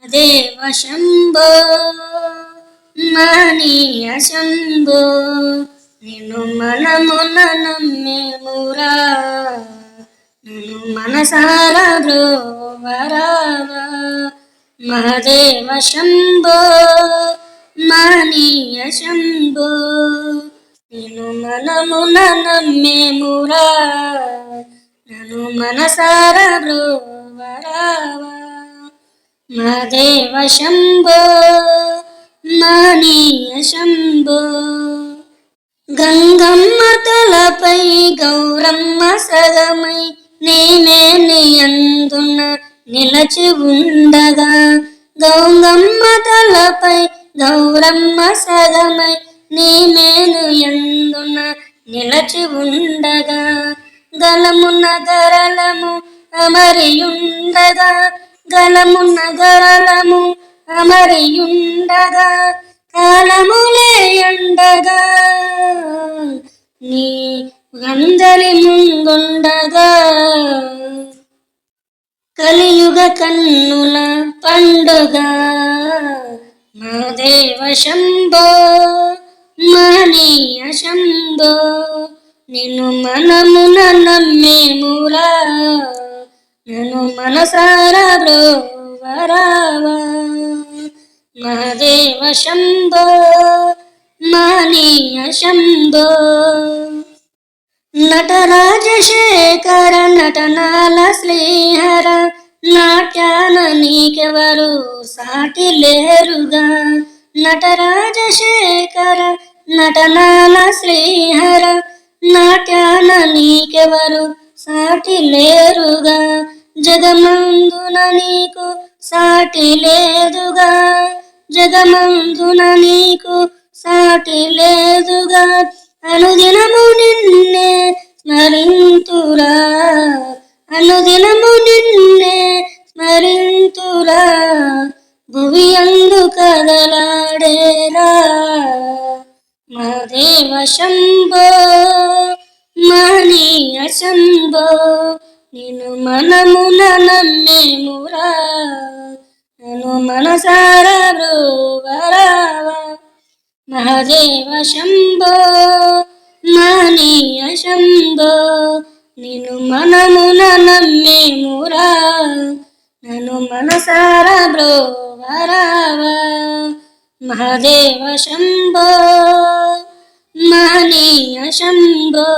దేవ శంభో మహనీయ శంభో నిన్ను మనమున నమ్మేమురా నిన్ను మనసార బ్రోవరావా మహదేవ శంభో మహనీయ శంభో నిన్ను మనమున నమ్మేమురా నన్ను మనసార బ్రోవరావా మహదేవ శంభో మహనీయ శంభో గంగమ్మ తలపై గౌరమ్మ సగమై నేనే నియందున నిలచి ఉండగా గంగమ్మ తలపై గౌరమ్మ సగమై నేనే నియందున నిలచి ఉండగా గలమున గరళము అమరియుండగా గలమున గరళము అమరియుండగా కాలములే ఎండగా నీ అందరి ముందుండగా కలియుగ కన్నుల పండుగ మహదేవ శంభో మహనీయ శంభో నిన్ను మనమున నమ్మేమురా నన్ను మనసార బ్రోవరావా మహదేవ శంభో మహనీయ శంభో నటరాజశేఖర నటనాల శ్రీహర నాట్యాన నీకెవరు సాటి లేరుగా నటరాజశేఖర నటనాల శ్రీహర నాట్యాన నీకెవరు సాటి లేరుగా జగమందున నీకు సాటి లేదుగా జగమందున నీకు సాటి లేదుగా అనుదినము నిన్నే స్మరింతురా అనుదినము నిన్నే స్మరింతురా భువి అందు కదలాడేరా మహదేవ శంభో మహనీయ శంభో నిన్ను మనమున నమ్మేమురా నన్ను మనసార బ్రోవరావా మహదేవ శంభో మహనీయ శంభో నిన్ను మనమున నమ్మేమురా నన్ను మనసార బ్రోవరావా మహదేవ శంభో మహనీయ శంభో